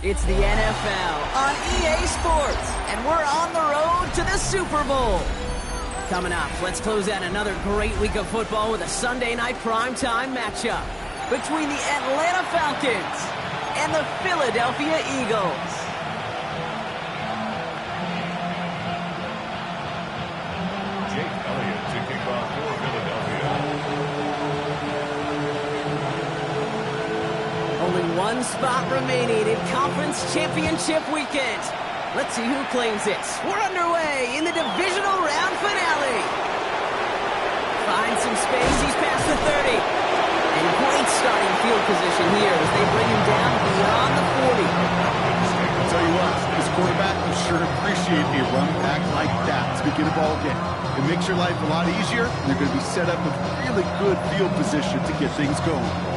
It's the NFL on EA Sports, and we're on the road to the Super Bowl. Coming up, let's close out another great week of football with a Sunday night primetime matchup between the Atlanta Falcons and the Philadelphia Eagles. Jake Elliott to kick off for Philadelphia. Only one spot remaining in Conference Championship Weekend. Let's see who claims it. We're underway in the Divisional Round finale. Finds some space. He's past the 30. And great starting field position here as they bring him down beyond the 40. I'll tell you what, this quarterback will sure appreciate a run back like that to begin a ball game. It makes your life a lot easier, and you're going to be set up with really good field position to get things going.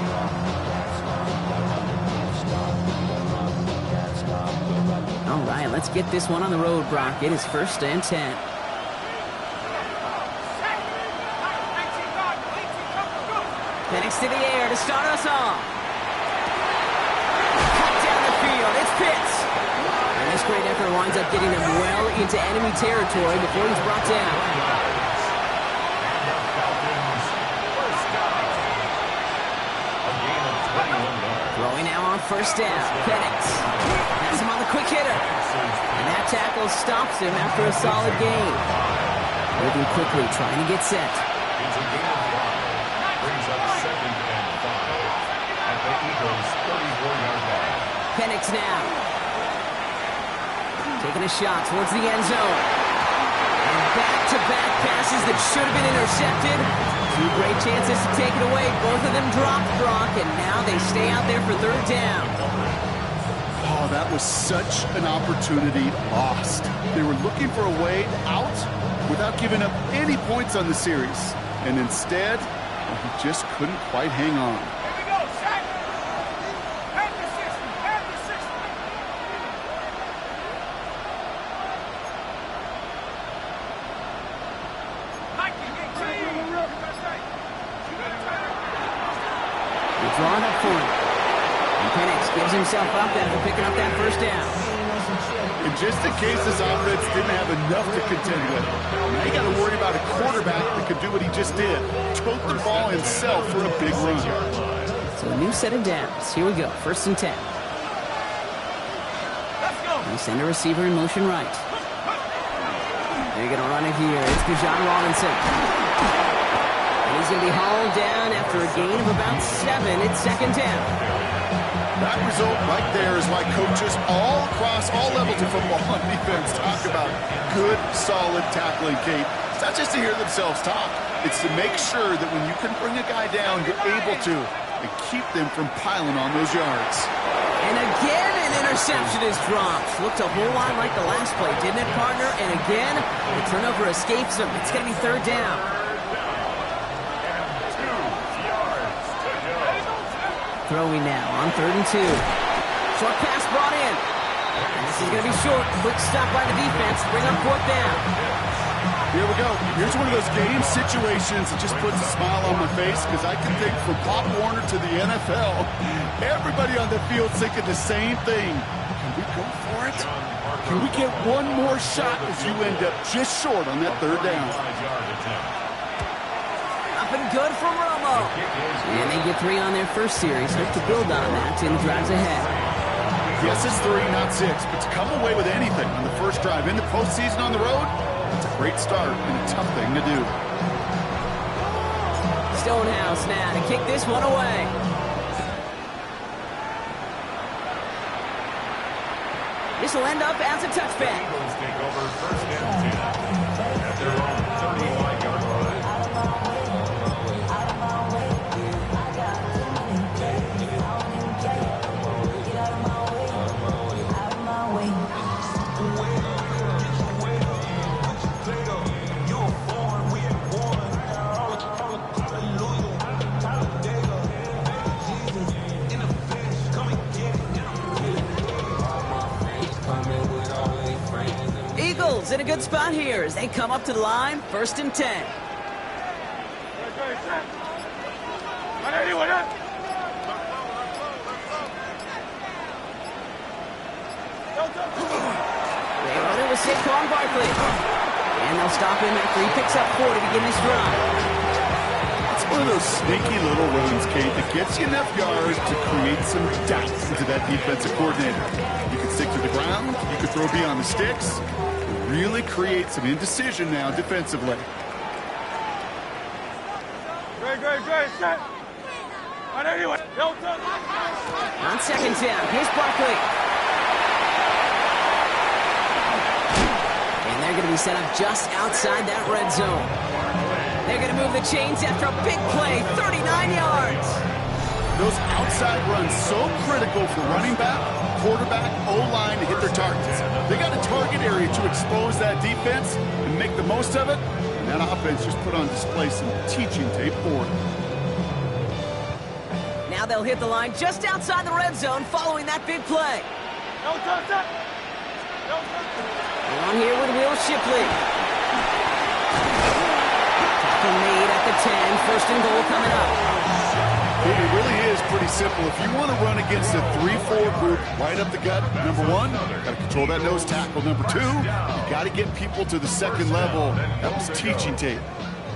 Let's get this one on the road, Brock. It is 1st and 10. Penix to the air to start us off. Cut down the field. It's Pitts. And this great effort winds up getting him well into enemy territory before he's brought down. Throwing now on 1st down. Penix has him on the quick hitter. And that tackle stops him after a solid gain. Moving quickly, trying to get set. It's a gain of 5. Brings up 2nd and 5 at the Eagles' 34-yard line. Penix now. Taking a shot towards the end zone. And back-to-back passes that should have been intercepted. 2 great chances to take it away. Both of them dropped, Brock, and now they stay out there for 3rd down. Oh, that was such an opportunity lost. They were looking for a way out without giving up any points on the series. And instead, he just couldn't quite hang on. Drawn up for him. And Penix gives himself up after picking up that 1st down. And just in case this offense didn't have enough to contend with, now you got to worry about a quarterback that could do what he just did. Tote the ball himself for a big run. So a new set of downs. Here we go. 1st and 10. They send a receiver in motion right. They're going to run it here. It's Divisional Round. He's going to be hauled down after a gain of about 7. It's 2nd down. That result right there is why coaches all across all levels of football on defense talk about good, solid tackling, Kate. It's not just to hear themselves talk. It's to make sure that when you can bring a guy down, you're able to, and keep them from piling on those yards. And again, an interception is dropped. Looked a whole lot like the last play, didn't it, partner? And again, the turnover escapes him. It's going to be 3rd down. Throwing now on 3rd and 2. Short pass brought in. And this is going to be short. Quick stop by the defense. Bring up 4th down. Here we go. Here's one of those game situations that just puts a smile on my face because I can think from Pop Warner to the NFL, everybody on the field thinking the same thing. Can we go for it? Can we get one more shot as you end up just short on that 3rd down? Up and good from Romo. And they get 3 on their 1st series. Hope to build on that in the drives ahead. Yes, it's 3, not 6, but to come away with anything on the 1st drive in the postseason on the road, it's a great start and a tough thing to do. Stonehouse now to kick this one away. This will end up as a touchback. Eagles take over 1st and 10 at their own 35-yard line. Eagles in a good spot here as they come up to the line. 1st and 10. They run it with Saquon Barkley. And they'll stop him after he picks up 4 to begin this drive. It's one of those sneaky little runs, Kate, that gets you enough yards to create some doubt into that defensive coordinator. You can stick to the ground, you can throw beyond the sticks, really create some indecision now defensively. Great, set. On 2nd down, here's Barkley. And they're going to be set up just outside that red zone. They're going to move the chains after a big play, 39 yards. Those outside runs so critical for running back, quarterback, O-line to hit their targets. They got a target area to expose that defense and make the most of it. And that offense just put on display some teaching tape for it. Now they'll hit the line just outside the red zone following that big play. We're on here with Will Shipley. Tackle made at the 10. First and goal coming up. It really is pretty simple. If you want to run against a 3-4 group right up the gut, number one, got to control that nose tackle. Number two, you got to get people to the second level. That was teaching tape.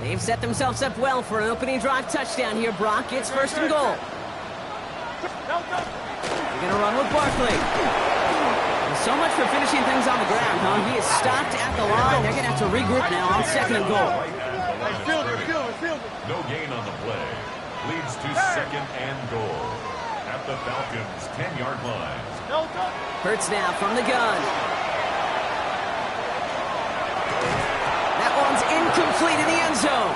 They've set themselves up well for an opening drive touchdown here, Brock. It's first and goal. They're going to run with Barkley. So much for finishing things on the ground, huh? He is stopped at the line. They're going to have to regroup now on second and goal. No gain on the play. Leads to second and goal at the Falcons' 10-yard line. Hurts now from the gun. That one's incomplete in the end zone.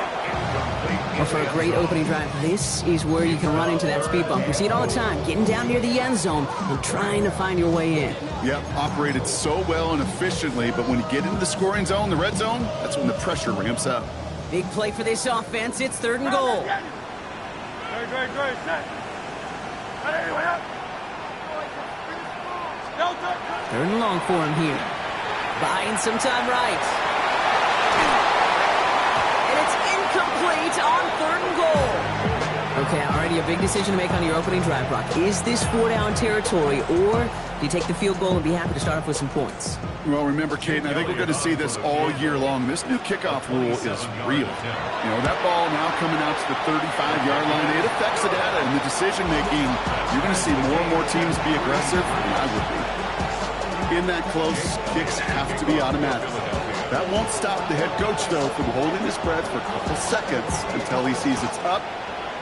Well, for a great opening drive, this is where you can run into that speed bump. We see it all the time, getting down near the end zone and trying to find your way in. Yep, operated so well and efficiently, but when you get into the scoring zone, the red zone, that's when the pressure ramps up. Big play for this offense. It's third and goal. Great. Set. Third and long for him here. Buying some time right. And it's incomplete on third and goal. Okay, already a big decision to make on your opening drive, Brock. Is this 4-down territory, or do you take the field goal and be happy to start off with some points? Well, remember, Kate, and I think we're going to see this all year long. This new kickoff rule is real. You know, that ball now coming out to the 35-yard line, it affects the data and the decision-making. You're going to see more and more teams be aggressive, and I would be. In that close, kicks have to be automatic. That won't stop the head coach, though, from holding his breath for a couple seconds until he sees it's up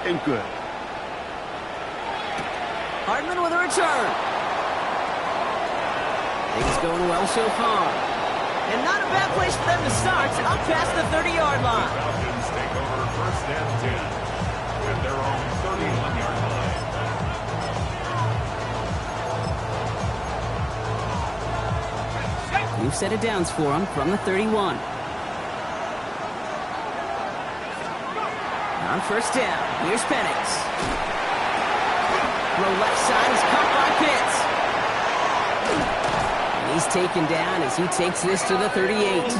and good. Hardman with a return. Things going well so far. And not a bad place for them to start, up past the 30-yard line. The Falcons take over first and 10 at their own 31-yard line. New set of downs for them from the 31. On first down, here's Penix. Throw left side is caught by Pitts. And he's taken down as he takes this to the 38.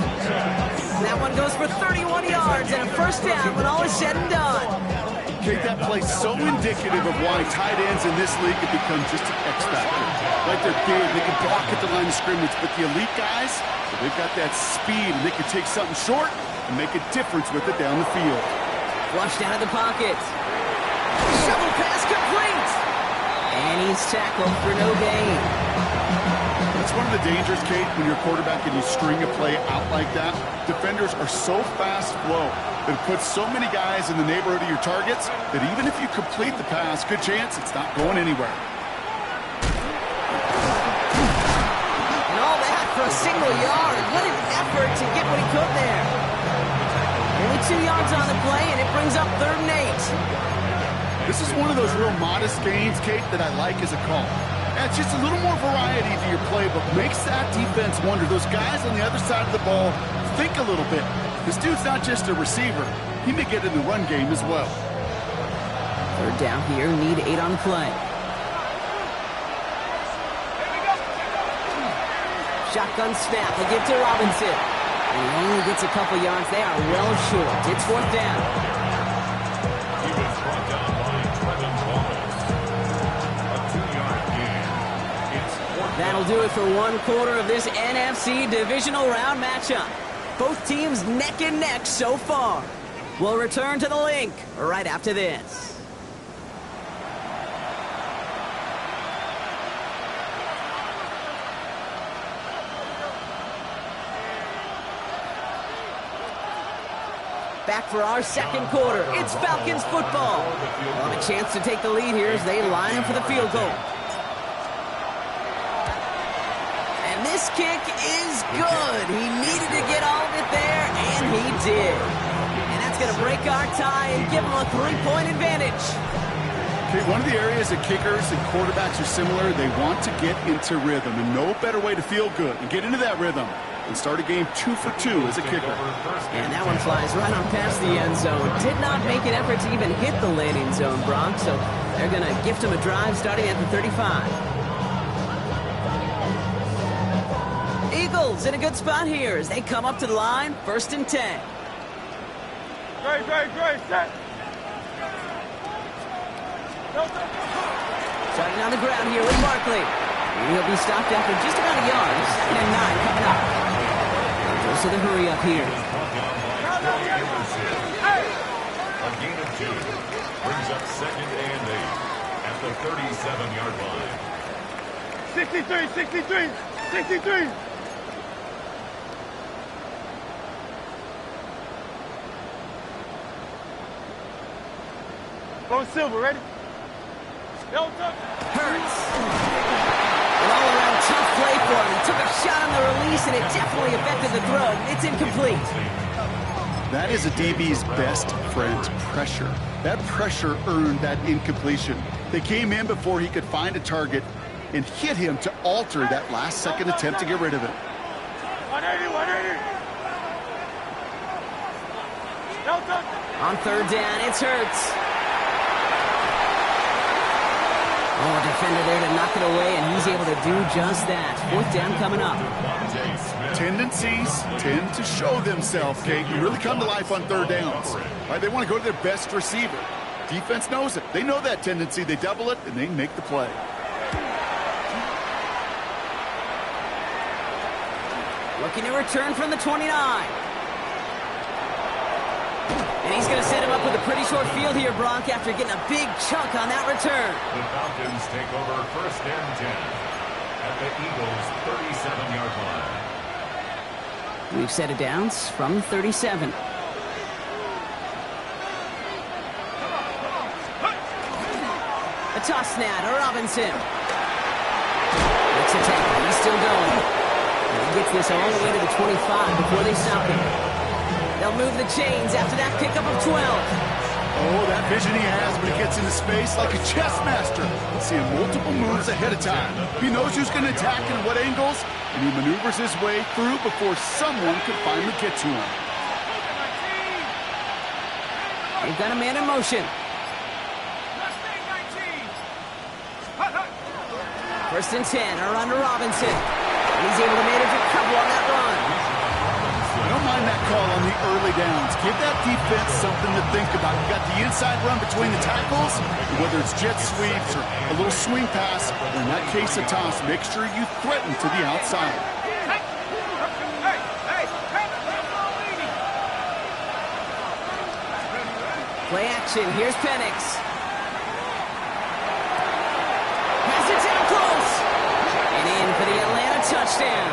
That one goes for 31 yards and a first down when all is said and done. Kate, that play's so indicative of why tight ends in this league have become just an X factor. Right, they're big, they can block at the line of scrimmage, but the elite guys, they've got that speed, and they can take something short and make a difference with it down the field. Flushed out of the pocket. Shovel pass complete. And he's tackled for no gain. That's one of the dangers, Kate, when you're a quarterback and you string a play out like that. Defenders are so fast flow that it puts so many guys in the neighborhood of your targets that even if you complete the pass, good chance it's not going anywhere. And all that for a single yard. What an effort to get what he could there. Only 2 yards on the play, and it brings up 3rd and 8. This is one of those real modest gains, Kate, that I like as a call. Adds just a little more variety to your playbook. Makes that defense wonder. Those guys on the other side of the ball think a little bit. This dude's not just a receiver. He may get in the run game as well. 3rd down here, need 8 on the play. Shotgun snap, a give to Robinson. And he only gets a couple yards. They are well short. It's 4th down. He was brought down by Trevin Wallace. A 2-yard gain. It's 4th. That'll do it for 1 quarter of this NFC Divisional Round matchup. Both teams neck and neck so far. We'll return to the link right after this. Back for our 2nd quarter. It's Falcons football. Well, a chance to take the lead here as they line up for the field goal. And this kick is good. He needed to get all of it there, and he did. And that's going to break our tie and give him a 3-point advantage. Okay, one of the areas that kickers and quarterbacks are similar, they want to get into rhythm, and no better way to feel good and get into that rhythm and start a game 2 for 2 as a kicker. And that one flies right on past the end zone. Did not make an effort to even hit the landing zone, Brock, so they're going to gift him a drive starting at the 35. Eagles in a good spot here as they come up to the line, 1st and 10. Great, set. Starting on the ground here with Barkley. He'll be stopped after just about a yard. 2nd and 9 coming up. Goes to the hurry up here. A gain of 2 brings up 2nd and 8 at the 37-yard line. 63. Go Silver, ready? Hurts. An all-around tough play for him. He took a shot on the release, and it definitely affected the throw. It's incomplete. That is a DB's best friend, pressure. That pressure earned that incompletion. They came in before he could find a target and hit him to alter that last-second attempt to get rid of it. 180. On 3rd down, it's Hurts. Oh, defender there to knock it away, and he's able to do just that. 4th down coming up. Tendencies tend to show themselves, Kate, and really come to life on 3rd downs. Right, they want to go to their best receiver. Defense knows it. They know that tendency. They double it, and they make the play. Looking to return from the 29. And he's going to set him up with a pretty short field here, Brock, after getting a big chunk on that return. The Falcons take over 1st and 10 at the Eagles' 37-yard line. We've set it downs from 37. A toss snap to Robinson. Makes a tackle. He's still going. And he gets this all the way to the 25 before they stop him. They'll move the chains after that pickup of 12. Oh, that vision he has when he gets into space like a chess master. Seeing multiple moves ahead of time. He knows who's going to attack and what angles, and he maneuvers his way through before someone can finally get to him. They've got a man in motion. 1st and 10 are under Robinson. And he's able to manage a couple on that run. I don't mind that call on the early downs. Give that defense something to think about. You got the inside run between the tackles, whether it's jet sweeps or a little swing pass, or in that case a toss, make sure you threaten to the outside. Play action. Here's Penix. Has it down close. And in for the Atlanta touchdown.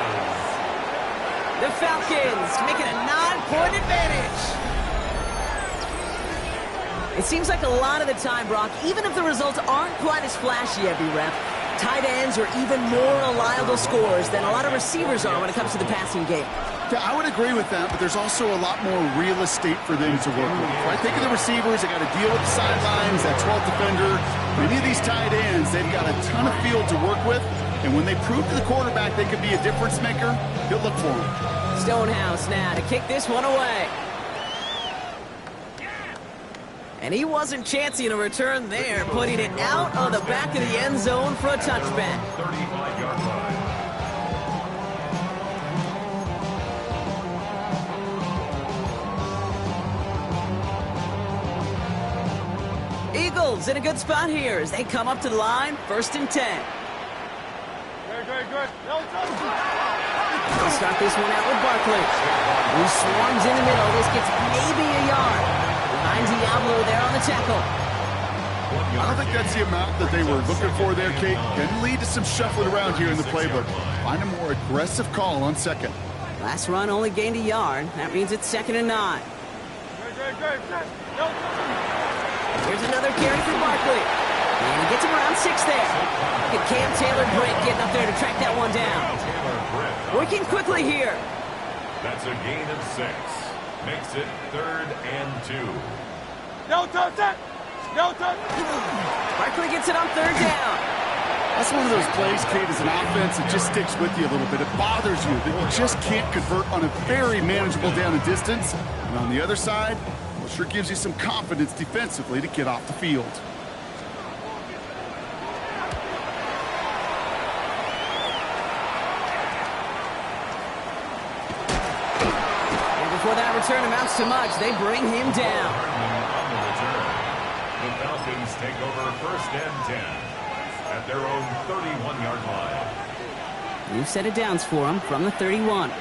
The Falcons making a 9-point advantage. It seems like a lot of the time, Brock, even if the results aren't quite as flashy every rep, tight ends are even more reliable scorers than a lot of receivers are when it comes to the passing game. Yeah, I would agree with that, but there's also a lot more real estate for them to work with. Right? Think of the receivers. They got to deal with the sidelines, that 12th defender. Many of these tight ends, they've got a ton of field to work with. And when they prove to the quarterback they can be a difference maker, he'll look for them. Stonehouse now to kick this one away. And he wasn't chancing a return there, putting it out on the back of the end zone for a touchback. 35-yard line. Eagles in a good spot here as they come up to the line, 1st and 10. Good. They'll start this one out with Barkley. He swarms in the middle. This gets maybe a yard. Behind Diablo there on the tackle. I don't think that's the amount that they were looking for there, Kate. Can lead to some shuffling around here in the playbook. Find a more aggressive call on 2nd. Last run only gained a yard. That means it's 2nd and 9. Here's another carry for Barkley. And he gets him around 6 there. Look at Cam Taylor-Britt getting up there to track that one down. Working quickly here. That's a gain of 6. Makes it 3rd and 2. No touch. Barkley gets it on 3rd down. That's one of those plays, Kate, as an offense, it just sticks with you a little bit. It bothers you that you just can't convert on a very manageable down and distance. And on the other side, well, it sure gives you some confidence defensively to get off the field. return amounts to much. They bring him down. On the return, the Falcons take over 1st and 10 at their own 31-yard line. New set of downs for him from the 31.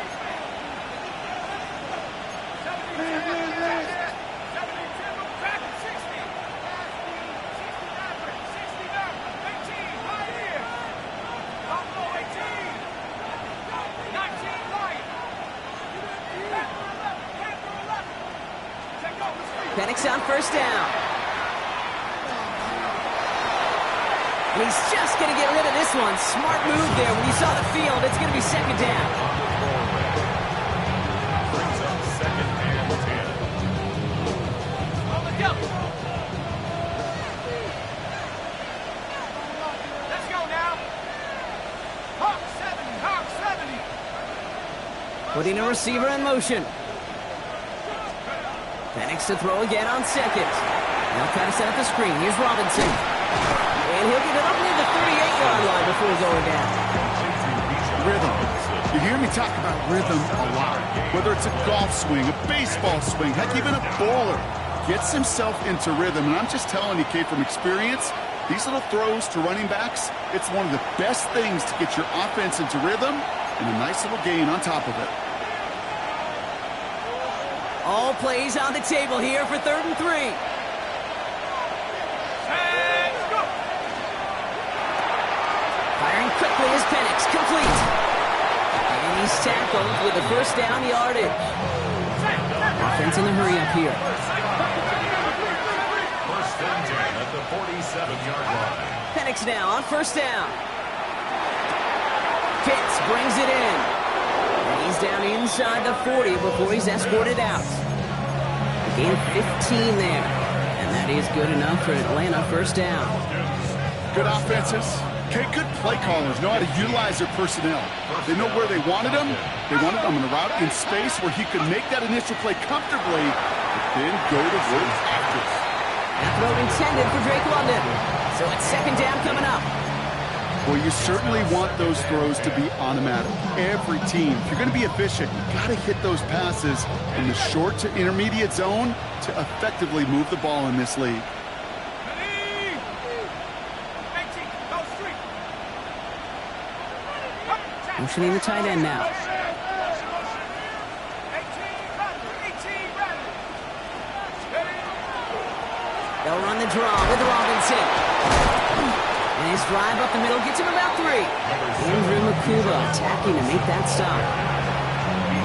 Penix on 1st down. And he's just going to get rid of this one. Smart move there. When you saw the field, it's going to be 2nd down. Brings up 2nd and 10. On the go. Let's go now. Hawk 70, Hawk 70. Putting a receiver in motion. Penix to throw again on 2nd. They'll try to set up the screen. Here's Robinson. And he'll get it up near the 38-yard line before going down. Rhythm. You hear me talk about rhythm a lot. Whether it's a golf swing, a baseball swing, heck, even a bowler gets himself into rhythm. And I'm just telling you, Kate, from experience, these little throws to running backs, it's one of the best things to get your offense into rhythm and a nice little gain on top of it. All plays on the table here for 3rd and 3. Let's go. Firing quickly is Penix, complete. And he's tackled with the 1st down yardage. Offense in the hurry up here. 1st and 10 at the 47-yard line. Penix now on 1st down. Pitts brings it in. And he's down inside the 40 before he's escorted out. Gain 15 there. And that is good enough for Atlanta 1st down. Good offenses. Okay, good play callers know how to utilize their personnel. They know where they wanted them. They wanted them in a route in space where he could make that initial play comfortably, but then go to work after. That throw intended for Drake London. So it's 2nd down coming up. Well, you certainly want those throws to be automatic. Every team, if you're going to be efficient, you got to hit those passes in the short to intermediate zone to effectively move the ball in this league. Motioning the tight end now. They'll run the draw with Robinson. And his drive up the middle gets him about 3. Andrew Makuba attacking to make that stop.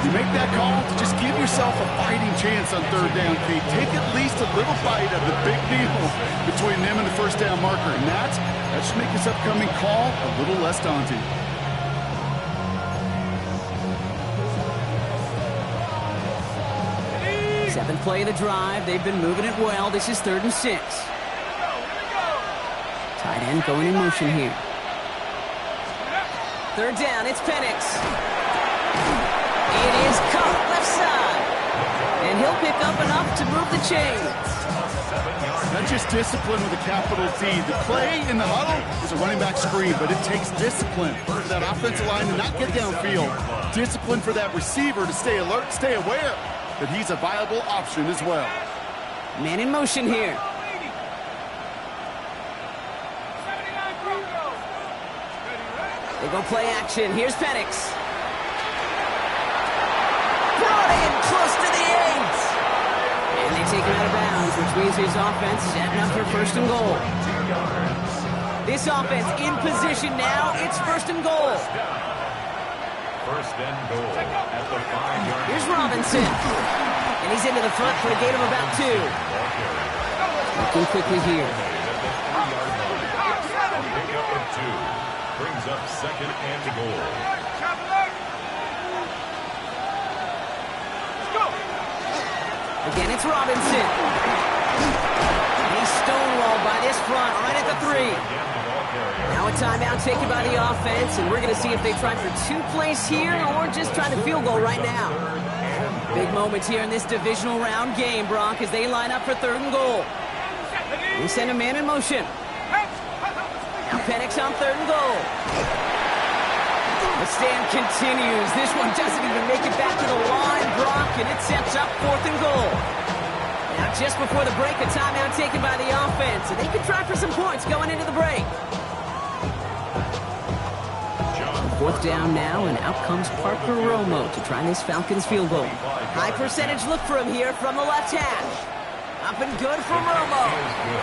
You make that call to just give yourself a fighting chance on 3rd down, Kate. Take at least a little bite of the big deal between them and the 1st down marker. And that should make this upcoming call a little less daunting. Seventh play of the drive. They've been moving it well. This is 3rd and 6. Tight end going in motion here. 3rd down, it's Penix. It is caught left side. And he'll pick up enough to move the chains. That's just discipline with a capital D. The play in the huddle is a running back screen, but it takes discipline for that offensive line to not get downfield. Discipline for that receiver to stay alert, stay aware that he's a viable option as well. Man in motion here. They go play action. Here's Penix. Brought in close to the 8. And they take him out of bounds, which means his offense is heading up for 1st and goal. This offense in position now. It's 1st and goal. 1st and goal at the 5-yard line. Here's Robinson. And he's into the front for a gain of about 2. Looking quickly here. Pickup of 2. Brings up 2nd and goal. Again, it's Robinson. And he's stonewalled by this front right at the 3. Now a timeout taken by the offense, and we're going to see if they try for 2 plays here or just try to field goal right now. Big moments here in this divisional round game, Brock, as they line up for 3rd and goal. They send a man in motion. Now Penix on 3rd and goal. The stand continues. This one doesn't even make it back to the line, Brock, and it sets up 4th and goal. Now, just before the break, a timeout taken by the offense, and they can try for some points going into the break. 4th down now, and out comes Parker Romo to try this Falcons field goal. High percentage look for him here from the left hash. Up and good for Romo.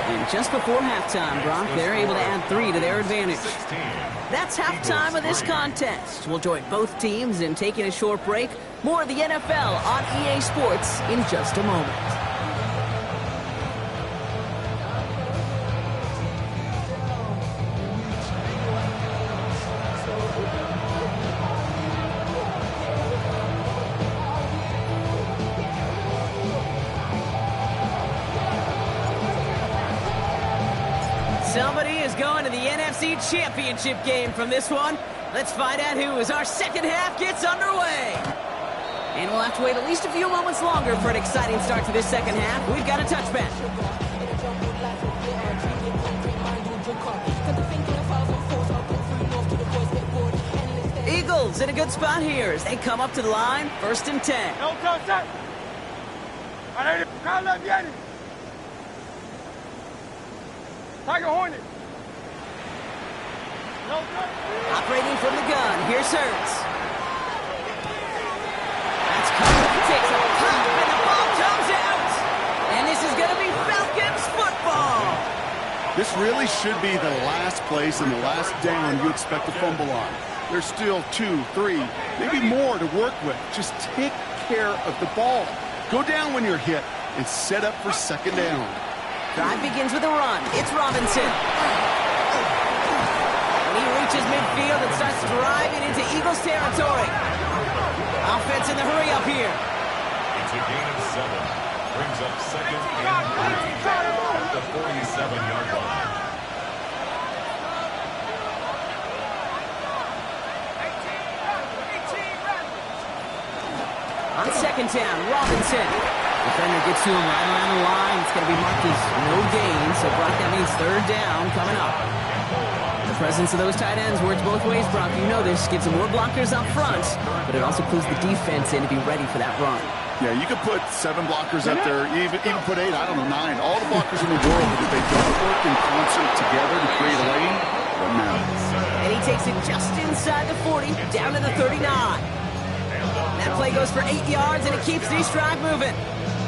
And just before halftime, Brock, they're able to add 3 to their advantage. That's halftime of this contest. We'll join both teams in taking a short break. More of the NFL on EA Sports in just a moment. Somebody is going to the NFC Championship game from this one. Let's find out who as our second half gets underway. And we'll have to wait at least a few moments longer for an exciting start to this second half. We've got a touchback. Eagles in a good spot here as they come up to the line, 1st and 10. Tiger Hornet. Operating from the gun, here's Hurts. That's coming, he takes a pop, and the ball comes out. And this is going to be Falcons football. This really should be the last place and the last down you expect to fumble on. There's still 2, 3, maybe more to work with. Just take care of the ball. Go down when you're hit and set up for 2nd down. Drive begins with a run. It's Robinson. And he reaches midfield and starts driving into Eagles territory. Offense in the hurry up here. It's a gain of 7. Brings up 2nd and 3 at the 47-yard line. On 2nd down, Robinson. Defender gets to him right around the line. It's going to be marked as no gain, so Brock, that means 3rd down coming up. The presence of those tight ends works both ways, Brock. You know this. Gives them more blockers up front, but it also clues the defense in to be ready for that run. Yeah, you could put 7 blockers up there, even put 8, I don't know, 9. All the blockers in the world, but if they don't work in concert together to create a lane, doesn't matter. And he takes it just inside the 40, down to the 39. That play goes for 8 yards, and it keeps these drive moving.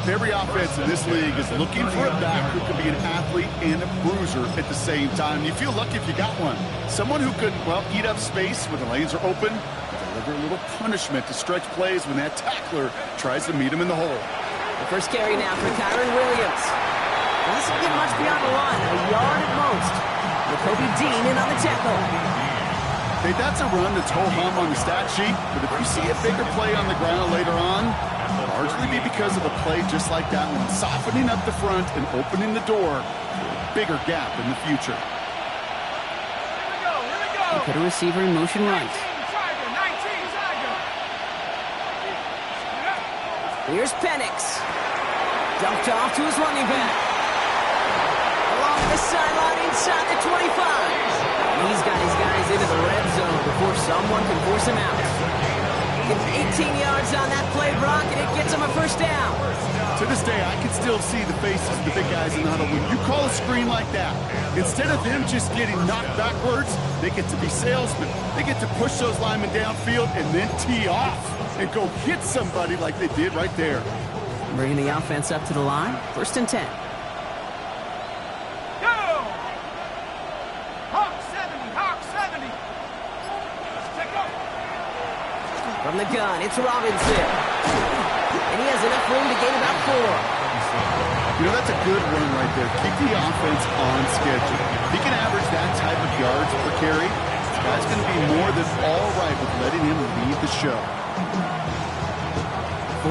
Every offense in this league is looking for a back who can be an athlete and a bruiser at the same time. You feel lucky if you got one. Someone who could, well, eat up space when the lanes are open, deliver a little punishment to stretch plays when that tackler tries to meet him in the hole. The first carry now for Kyron Williams. Well, this will get much beyond the line, a yard at most. With Kobe Dean in on the tackle. Hey, that's a run that's ho-hum on the stat sheet, but if you see a bigger play on the ground later on, largely be because of a play just like that one, softening up the front and opening the door for a bigger gap in the future. They put a receiver in motion right. Here's Penix. Dumped off to his running back. Along the sideline inside the 25. He's got his guys into the red zone before someone can force him out. Gets 18 yards on that play, Brock, and it gets him a 1st down. To this day, I can still see the faces of the big guys in the huddle. When you call a screen like that, instead of them just getting knocked backwards, they get to be salesmen. They get to push those linemen downfield and then tee off and go hit somebody like they did right there. Bringing the offense up to the line, 1st and 10. From the gun, it's Robinson. And he has enough room to gain about 4. You know, that's a good run right there. Keep the offense on schedule. If he can average that type of yards per carry, this guy's going to be more than all right with letting him lead the show.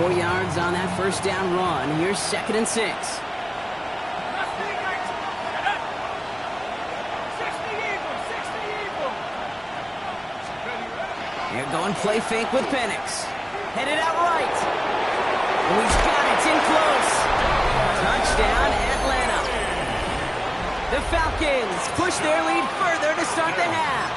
4 yards on that 1st down run. Here's 2nd and 6. You're going play fake with Penix. Headed out right. Oh, he's got it. It's in close. Touchdown, Atlanta. The Falcons push their lead further to start the half.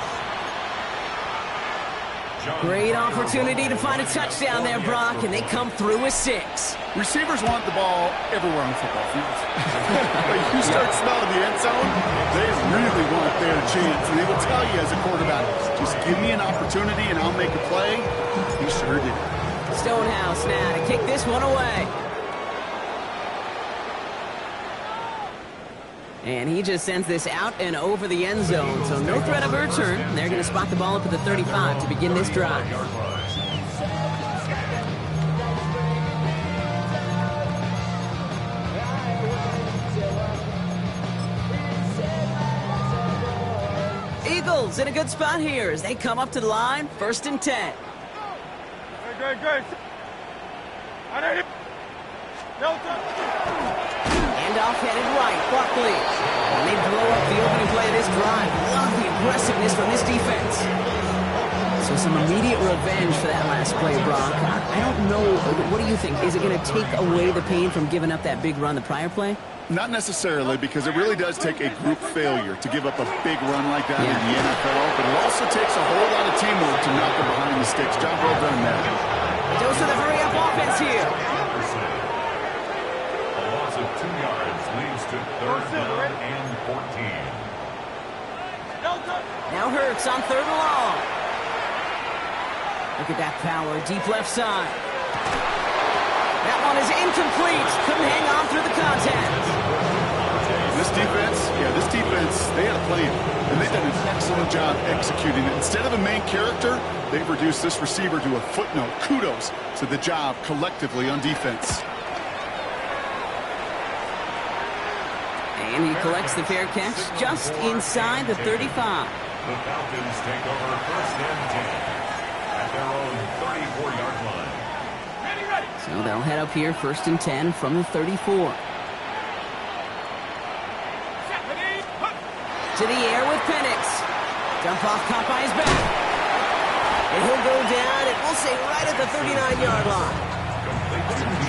Great opportunity to find a touchdown there, Brock, and they come through with 6. Receivers want the ball everywhere on the football field. When you start smelling the end zone, they really want their chance. And they will tell you as a quarterback, just give me an opportunity and I'll make a play. He sure did. Stonehouse now to kick this one away. And he just sends this out and over the end zone, so no threat of a return. They're going to spot the ball up at the 35 to begin this drive. Eagles in a good spot here as they come up to the line, 1st and 10. Good. I need it. Handoff headed right, Buckley. And they blow up the opening play of this drive. Love the aggressiveness from this defense. So some immediate revenge for that last play, Brock. I don't know, what do you think? Is it going to take away the pain from giving up that big run the prior play? Not necessarily, because it really does take a group failure to give up a big run like that in the NFL, but it also takes a whole lot of teamwork to knock them behind the sticks. Job well done there. Goes to the hurry-up offense here. A loss of 2 yards leads to 3rd down and 14. Now Hurts on 3rd and long. Look at that power, deep left side. That one is incomplete. Couldn't hang on through the contact. This defense, they had a plan, and they've done an excellent job executing it. Instead of a main character, they've reduced this receiver to a footnote. Kudos to the job collectively on defense. And he collects the fair catch just inside the 35. The Falcons take over 1st and 10 at their own 34-yard line. So they'll head up here 1st and 10 from the 34. To the air with Penix. Dump off caught by his back. And he'll go down, and we'll say right at the 39-yard line.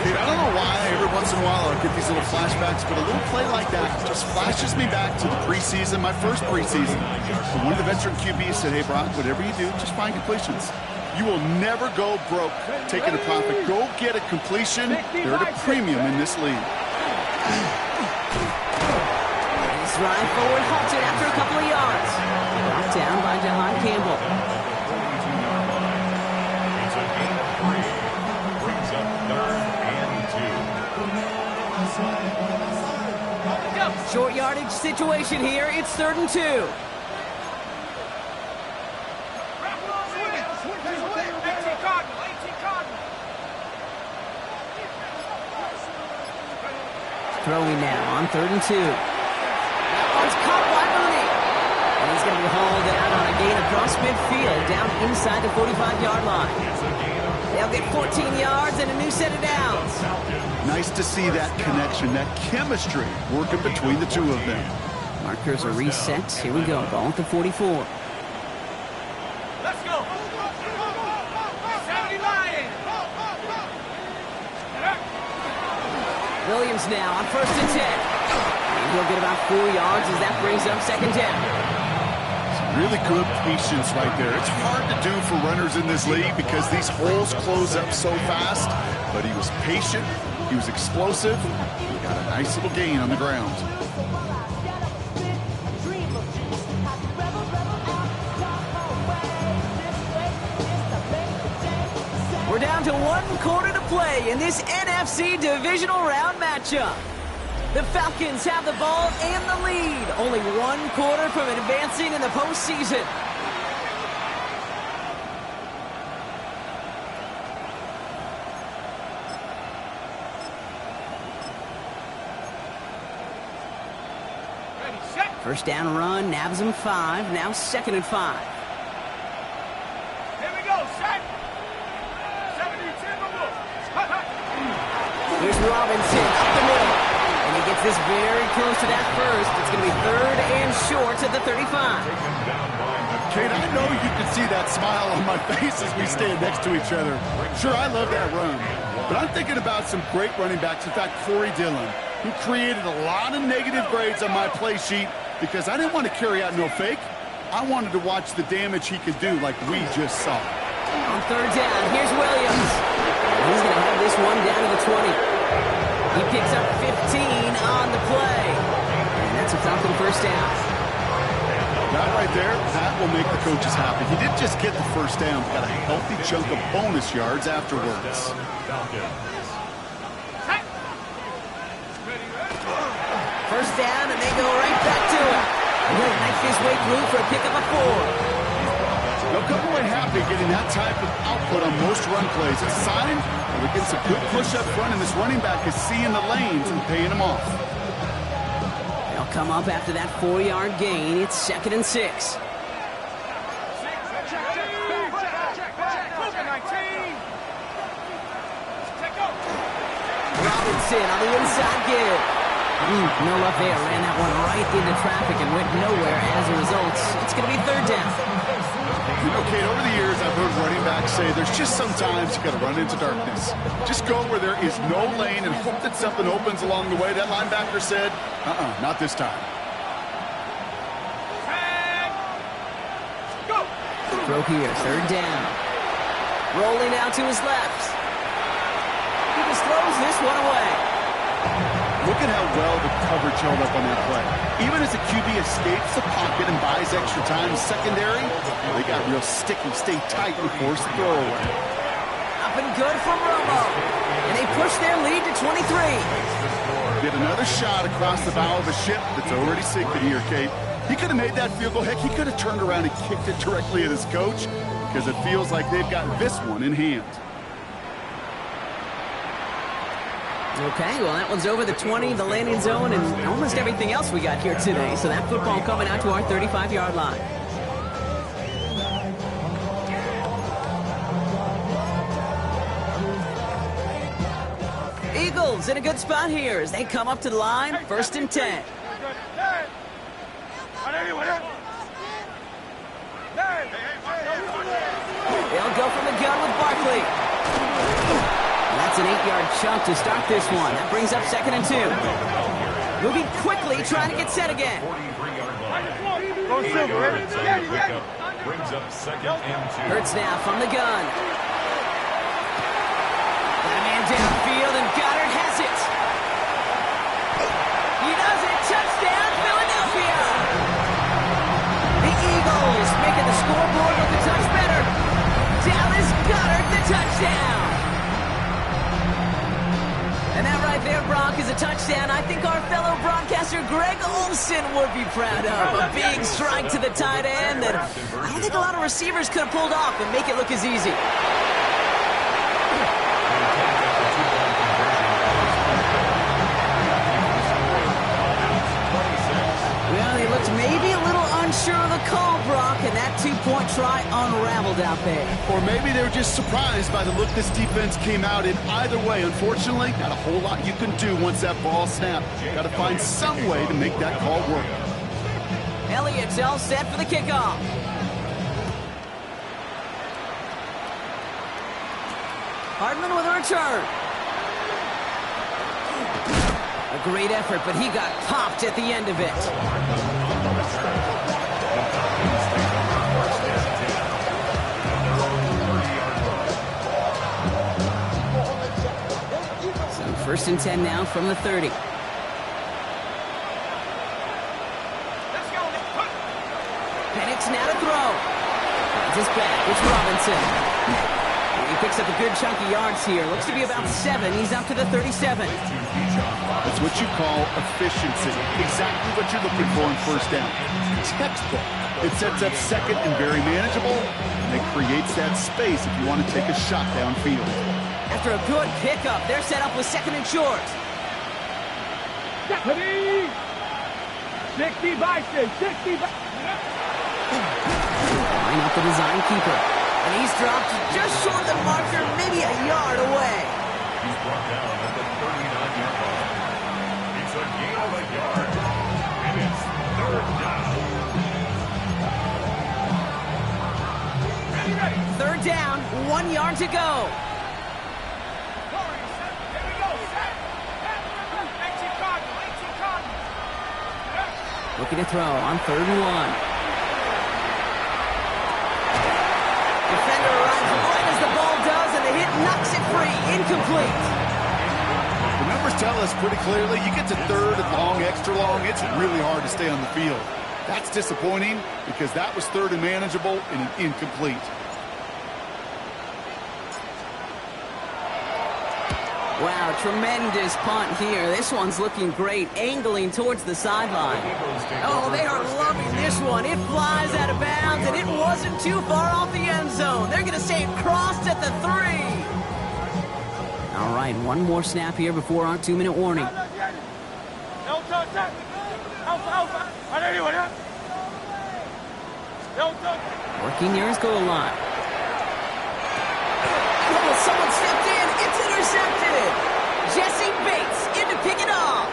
I don't know why every once in a while I get these little flashbacks, but a little play like that just flashes me back to the preseason, my first preseason. And one of the veteran QBs said, hey, Brock, whatever you do, just find completions. You will never go broke taking a profit. Go get a completion. They're at a premium in this league. Nice drive forward, halted after a couple of yards. Brought down by Jahan Campbell. It's a gain of 3. Brings up 3rd and 2. Short yardage situation here. It's 3rd and 2. Throwing now on 3rd and 2. That one's caught by Mooney. And he's going to be hauled out on a gain across midfield down inside the 45-yard line. They'll get 14 yards and a new set of downs. Nice to see that connection, that chemistry working between the two of them. Markers are reset. Here we go. Ball at the 44. Let's go. 79. Williams now on 1st and 10. And he'll get about 4 yards as that brings up 2nd down. Really good patience right there. It's hard to do for runners in this league because these holes close up so fast. But he was patient. He was explosive. He got a nice little gain on the ground. We're down to 1 quarter to play in this NFC Divisional Round matchup. The Falcons have the ball and the lead. Only 1 quarter from advancing in the postseason. Ready, set. First down run, nabs him 5. Now 2nd and 5. Here we go, set. 70-10 on the Here's Robinson up the middle. And he gets this very close to that first. It's going to be 3rd and short at the 35. Kate, I know you can see that smile on my face as we stand next to each other. Sure, I love that run. But I'm thinking about some great running backs. In fact, Corey Dillon, who created a lot of negative grades on my play sheet because I didn't want to carry out no fake. I wanted to watch the damage he could do like we just saw. On third down, here's Williams. He's going to have this one down to the 20. He picks up 15 on the play. And that's a Falcon first down. That right there, that will make the coaches happy. He didn't just get the first down, but got a healthy chunk of bonus yards afterwards. First down, and they go right back to it. He'll knife his way through for a pickup of 4. They'll come away happy getting that type of output on most run plays. It's a sign that we're getting some good push up front, and this running back is seeing the lanes and paying them off. They'll come up after that 4-yard gain. It's 2nd and 6. Robinson on the inside give. No luck there. Ran that one right into traffic and went nowhere as a result. It's going to be 3rd down. You know, Kate, over the years, I've heard running backs say there's just sometimes you got to run into darkness. Just go where there is no lane and hope that something opens along the way. That linebacker said, not this time. Throw here, 3rd down. Rolling out to his left. He just throws this one away. Look at how well the coverage held up on that play. Even as the QB escapes the pocket and buys extra time secondary, they got real sticky, stay tight and force the throw away. Up and good from Romo. And they push their lead to 23. Get another shot across the bow of a ship that's already sinking here, Kate. He could have made that field goal. Heck, he could have turned around and kicked it directly at his coach because it feels like they've got this one in hand. Okay, well, that one's over the 20, the landing zone, and almost everything else we got here today. So that football coming out to our 35-yard line. Eagles in a good spot here as they come up to the line, 1st and 10. They'll go from the gun with Barkley. That's an 8-yard chunk to start this one. That brings up 2nd and 2. Moving quickly, trying to get set again. Brings up 2nd and 2. Hurts now from the gun. Got a man downfield, and Goddard has it. He does it. Touchdown, Philadelphia. The Eagles making the scoreboard look a touch better. Dallas Goddard, the touchdown. And that right there, Brock, is a touchdown I think our fellow broadcaster Greg Olsen would be proud of. A big strike to the tight end that I don't think a lot of receivers could have pulled off and make it look as easy. Well, he looked maybe a little unsure of the call, Brock, and that 2-point try unraveled out there. Or maybe they were just surprised by the look this defense came out in. Either way, unfortunately, not a whole lot you can do once that ball snapped. Got to find some way to make that call work. Elliott's all set for the kickoff. Hardman with a return. A great effort, but he got popped at the end of it. So 1st and 10 now from the 30. Penix now to throw. Finds his back. It's Robinson. He picks up a good chunk of yards here. Looks to be about 7. He's up to the 37. That's what you call efficiency. Exactly what you're looking for in 1st down. Textbook. It sets up 2nd and very manageable, and it creates that space if you want to take a shot downfield. After a good pickup, they're set up with 2nd and short. 60 Bison, 60 Bison. Line up the design keeper. And he's dropped just short of the marker, maybe a yard away. He's brought down at the 39-yard line. It's a gain of a yard, and it's 3rd down. 3rd down, 1 yard to go. Looking to throw on 3rd and 1. Defender arrives with incomplete. The numbers tell us pretty clearly, you get to third and long, extra long, it's really hard to stay on the field. That's disappointing because that was third and manageable and an incomplete. Wow, tremendous punt here. This one's looking great, angling towards the sideline. Oh, they are loving this one. It flies out of bounds, and it wasn't too far off the end zone. They're going to say it crossed at the 3. All right, one more snap here before our 2-minute warning. Working near his goal line. Oh, someone stepped in. It's intercepted. Jesse Bates in to pick it off.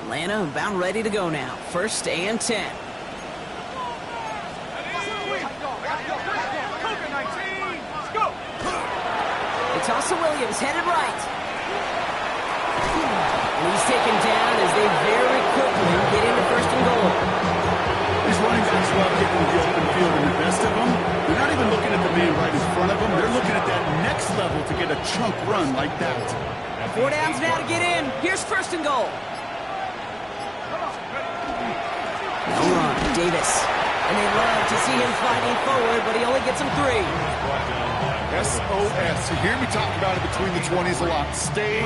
Atlanta about ready to go now. 1st and 10. Toss to Williams, headed right. And he's taken down as they very quickly get into 1st and goal. These running backs love getting to the open field, and the best of them, they're not even looking at the man right in front of them. They're looking at that next level to get a chunk run like that. 4 downs now to get in. Here's 1st and goal. No run, Davis. And they love to see him fighting forward, but he only gets him 3. SOS. You hear me talk about it between the 20s a lot. Stay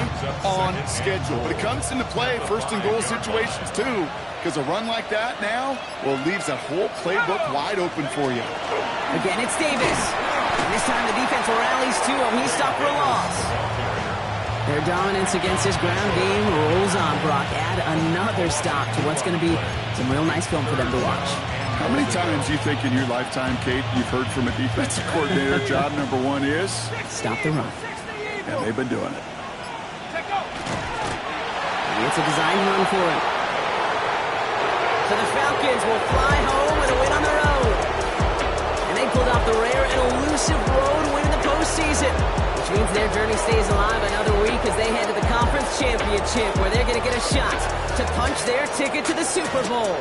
on schedule. But it comes into play 1st and goal situations too, because a run like that now, well, leaves that whole playbook wide open for you. Again, it's Davis. And this time the defense rallies to him. He's stopped for a loss. Their dominance against this ground game rolls on, Brock. Add another stop to what's going to be some real nice film for them to watch. How many times do you think in your lifetime, Kate, you've heard from a defensive coordinator, job number 1 is? Stop the run. And they've been doing it. It's a design run for him. So the Falcons will fly home with a win on the road. And they pulled off the rare and elusive road win in the postseason, which means their journey stays alive another week as they head to the conference championship, where they're going to get a shot to punch their ticket to the Super Bowl.